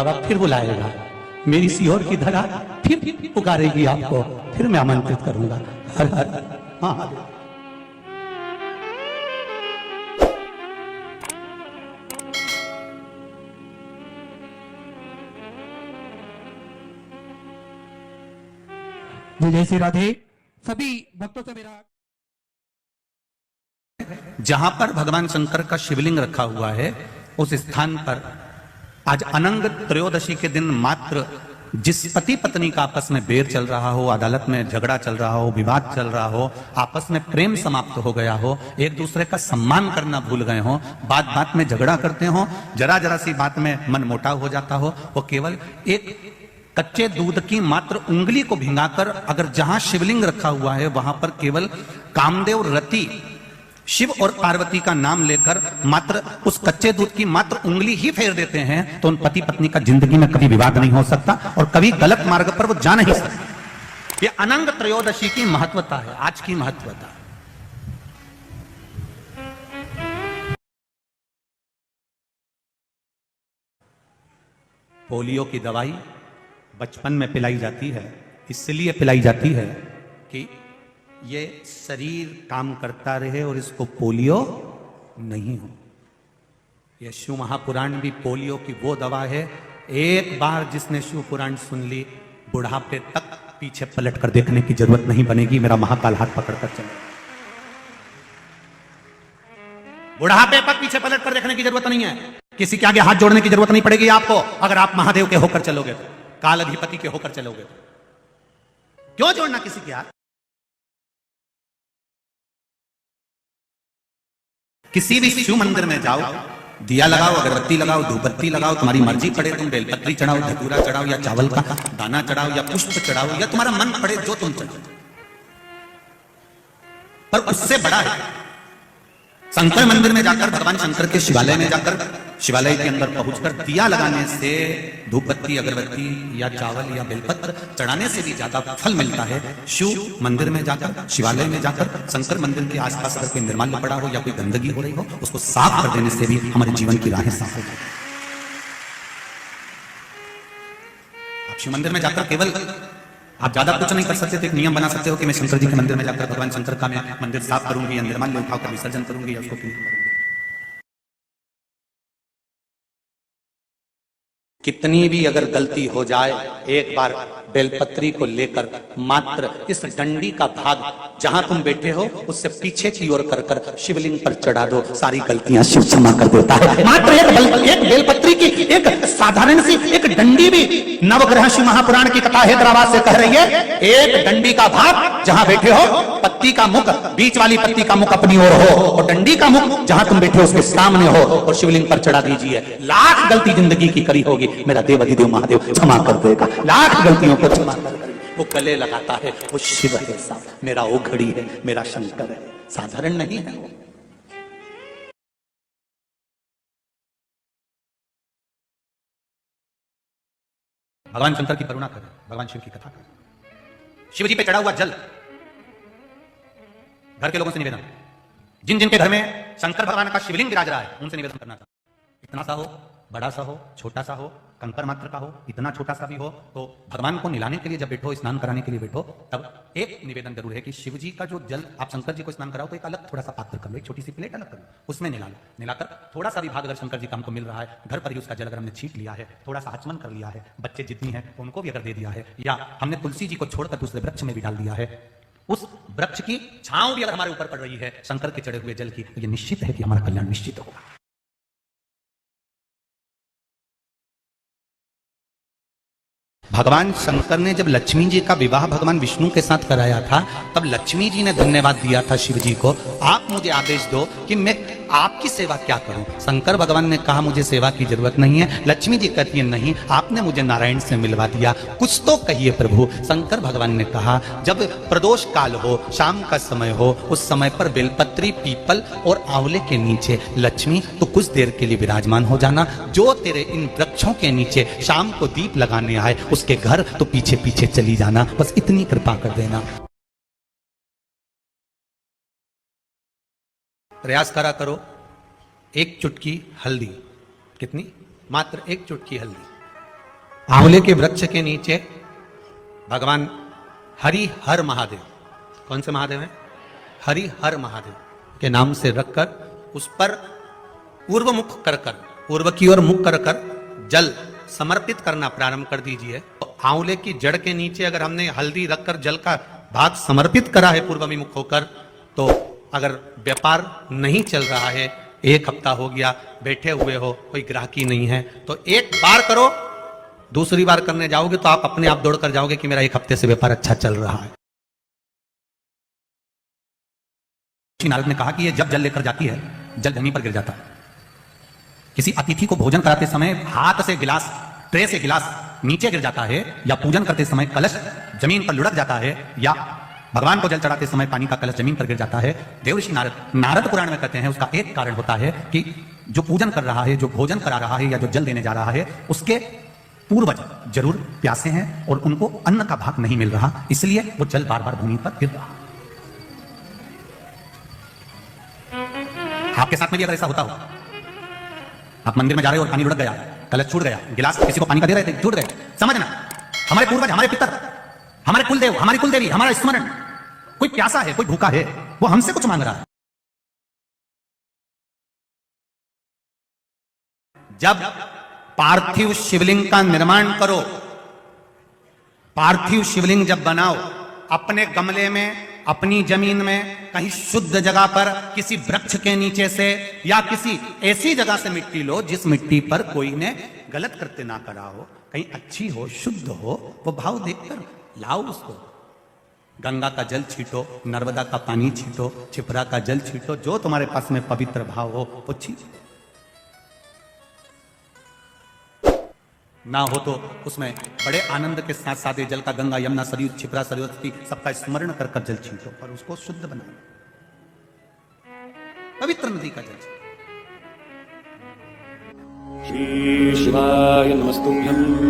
बाबा फिर बुलाएगा, मेरी सीहोर की धरा फिर पुकारेगी आपको, फिर मैं आमंत्रित करूंगा। हर हर महादेव। जय श्री राधे। सभी भक्तों से मेरा, जहां पर भगवान शंकर का शिवलिंग रखा हुआ है उस स्थान पर आज अनंग त्रयोदशी के दिन मात्र जिस पति पत्नी का आपस में बैर चल रहा हो, अदालत में झगड़ा चल रहा हो, विवाद चल रहा हो, आपस में प्रेम समाप्त हो गया हो, एक दूसरे का सम्मान करना भूल गए हो, बात बात में झगड़ा करते हो, जरा जरा सी बात में मन मोटाव हो जाता हो, वो केवल एक कच्चे दूध की मात्र उंगली को भिंगाकर अगर जहां शिवलिंग रखा हुआ है वहां पर केवल कामदेव रति शिव और पार्वती का नाम लेकर मात्र उस कच्चे दूध की मात्र उंगली ही फेर देते हैं तो उन पति पत्नी का जिंदगी में कभी विवाद नहीं हो सकता और कभी गलत मार्ग पर वो जा नहीं सकते। ये अनंग त्रयोदशी की महत्वता है, आज की महत्वता। पोलियो की दवाई बचपन में पिलाई जाती है, इसलिए पिलाई जाती है कि ये शरीर काम करता रहे और इसको पोलियो नहीं हो। ये शिव महापुराण भी पोलियो की वो दवा है, एक बार जिसने शिव पुराण सुन ली बुढ़ापे तक पीछे पलट कर देखने की जरूरत नहीं बनेगी। मेरा महाकाल हाथ पकड़कर चले, बुढ़ापे तक पीछे पलट कर देखने की जरूरत नहीं है, किसी के आगे हाथ जोड़ने की जरूरत नहीं पड़ेगी आपको अगर आप महादेव के होकर चलोगे तो, काल अधिपति के होकर चलोगे तो। क्यों जोड़ना किसी के हाथ? किसी भी शिव मंदिर में जाओ, दिया लगाओ, अगरबत्ती लगाओ, धूपबत्ती लगाओ, तुम्हारी मर्जी पड़े, तुम बेलपत्री चढ़ाओ, धतूरा चढ़ाओ या चावल का दाना चढ़ाओ या पुष्प चढ़ाओ या तुम्हारा मन पड़े जो तुम चढ़ाओ, पर उससे बड़ा है शंकर मंदिर में जाकर, भगवान शंकर के शिवालय में जाकर, शिवालय के अंदर पहुंचकर दिया लगाने से, धूपबत्ती अगरबत्ती या चावल या बेलपत्र चढ़ाने से भी ज्यादा फल मिलता है शिव मंदिर में जाकर, शिवालय में जाकर। शंकर मंदिर के आसपास अगर कोई निर्माल्य पड़ा हो या कोई गंदगी हो रही हो उसको साफ कर देने से भी हमारे जीवन की राहें साफ हो जाती। आप शिव मंदिर में जाकर केवल आप ज्यादा कुछ नहीं कर सकते थे, एक नियम बना सकते हो कि मैं शंकर जी के मंदिर में जाकर भगवान शंकर का मैं मंदिर साफ करूंगी या निर्माल्य उठाकर विसर्जन करूंगी या उसको क्लीन करूंगी। कितनी भी अगर गलती हो जाए, एक बार बेलपत्री को लेकर मात्र इस डंडी का भाग जहां तुम बैठे हो उससे पीछे की ओर कर कर शिवलिंग पर चढ़ा दो, सारी गलतियां शिव क्षमा कर देता है। मात्र एक बेलपत्री की एक साधारण सी एक डंडी भी, नवग्रह शिव महापुराण की कथा हैदराबाद से कह रही है, एक डंडी का भाग जहां बैठे हो, पत्ती का मुख, बीच वाली पत्ती का मुख अपनी ओर हो और डंडी का मुख जहां तुम बैठे हो उसके सामने हो और शिवलिंग पर चढ़ा दीजिए। लाख गलती जिंदगी की करी होगी, मेरा देव अधिदेव महादेव क्षमा कर देगा, लाख गलतियों को क्षमा कर देगा। वो गले लगाता है, वो शिव है साहब, मेरा वो घड़ी है, मेरा शंकर है, साधारण नहीं है वो। भगवान शंकर की करुणा करें, भगवान शिव की कथा करें। शिव जी पे चढ़ा हुआ जल, घर के लोगों से निवेदन, जिन जिन के घर में शंकर भगवान का शिवलिंग विराज रहा है उनसे निवेदन करना था, इतना सा हो, बड़ा सा हो, छोटा सा हो, कंकर मात्र का हो, इतना छोटा सा भी हो, तो भगवान को निलाने के लिए जब बैठो, स्नान कराने के लिए बैठो, तब एक निवेदन जरूर है कि शिव जी का जो जल आप शंकर जी को स्नान कराओ तो एक अलग थोड़ा सा पात्र कर लो, एक छोटी सी प्लेट अलग कर लो, उसमें निला लो, निलाकर थोड़ा सा भी भाग अगर शंकर जी का हमको मिल रहा है, घर पर ही उसका जल अगर हमने छीट लिया है, थोड़ा सा आचमन कर लिया है, बच्चे जितनी है उनको भी अगर दे दिया है, या हमने तुलसी जी को छोड़कर दूसरे वृक्ष में भी डाल दिया है, उस वृक्ष की छांव भी अगर हमारे ऊपर पड़ रही है शंकर के चढ़े हुए जल की, तो ये निश्चित है कि हमारा कल्याण निश्चित होगा। भगवान शंकर ने जब लक्ष्मी जी का विवाह भगवान विष्णु के साथ कराया था तब लक्ष्मी जी ने धन्यवाद दिया था शिव जी को, आप मुझे आदेश दो कि मैं आपकी सेवा क्या करूं। शंकर भगवान ने कहा मुझे सेवा की जरूरत नहीं है, लक्ष्मी जी कहती है नहीं, आपने मुझे नारायण से मिलवा दिया, कुछ तो कहिए प्रभु। शंकर भगवान ने कहा जब प्रदोष काल हो, शाम का समय हो, उस समय पर बेलपत्री, पीपल और आंवले के नीचे लक्ष्मी तो कुछ देर के लिए विराजमान हो जाना, जो तेरे इन वृक्षों के नीचे शाम को दीप लगाने आए उसके घर तो पीछे पीछे चली जाना, बस इतनी कृपा कर देना। प्रयास करा करो, एक चुटकी हल्दी, कितनी? मात्र एक चुटकी हल्दी, आंवले के वृक्ष के नीचे भगवान हरिहर महादेव, कौन से महादेव हैं? हरिहर महादेव के नाम से रखकर उस पर पूर्व मुख कर पूर्व की ओर मुख कर जल समर्पित करना प्रारंभ कर दीजिए। तो आंवले की जड़ के नीचे अगर हमने हल्दी रखकर जल का भाग समर्पित करा है पूर्वभिमुख होकर, तो अगर व्यापार नहीं चल रहा है, 1 हफ्ता हो गया, बैठे हुए हो, कोई ग्राहकी नहीं है, तो एक बार करो, दूसरी बार करने जाओगे तो आप अपने आप दौड़ कर जाओगे कि मेरा 1 हफ्ते से व्यापार अच्छा चल रहा है। नारद ने कहा कि ये जब जल लेकर जाती है, जल जमीन पर गिर जाता है। किसी अतिथि को भोजन कराते समय हाथ से गिलास, ट्रे से गिलास नीचे गिर जाता है, या पूजन करते समय कलश जमीन पर लुढ़क जाता है, या भगवान को जल चढ़ाते समय पानी का कलश जमीन पर गिर जाता है। देवऋषि नारद पुराण में कहते हैं उसका एक कारण होता है कि जो पूजन कर रहा है, जो भोजन करा रहा है, या जो जल देने जा रहा है, उसके पूर्वज जरूर प्यासे हैं और उनको अन्न का भाग नहीं मिल रहा, इसलिए वो जल बार बार भूमि पर गिर रहा। आपके साथ में भी अगर ऐसा होता हो, आप मंदिर में जा रहे हो और पानी लुढ़क गया, कलश छूट गया, गिलास किसी को पानी का दे रहे थे, छूट गए, समझना हमारे पूर्वज, हमारे पितर, हमारे कुलदेव, हमारी कुलदेवी, हमारा स्मरण, कोई प्यासा है, कोई भूखा है, वो हमसे कुछ मांग रहा है। जब पार्थिव शिवलिंग का निर्माण करो, पार्थिव शिवलिंग जब बनाओ, अपने गमले में, अपनी जमीन में, कहीं शुद्ध जगह पर, किसी वृक्ष के नीचे से, या किसी ऐसी जगह से मिट्टी लो जिस मिट्टी पर कोई ने गलत कृत्य ना करा हो, कहीं अच्छी हो, शुद्ध हो, वो भाव देखकर लाओ उसको। गंगा का जल छीटो, नर्मदा का पानी छीटो, छिपरा का जल छीटो, जो तुम्हारे पास में पवित्र भाव हो वो छीटो। ना हो तो उसमें बड़े आनंद के साथ साथ जल का गंगा, यमुना, सरयू, छिपरा, सरस्वती सबका स्मरण कर कर जल छींटो और उसको शुद्ध बनाओ, पवित्र नदी का जल। श्री शिवाय नमस्तुभ्यम्।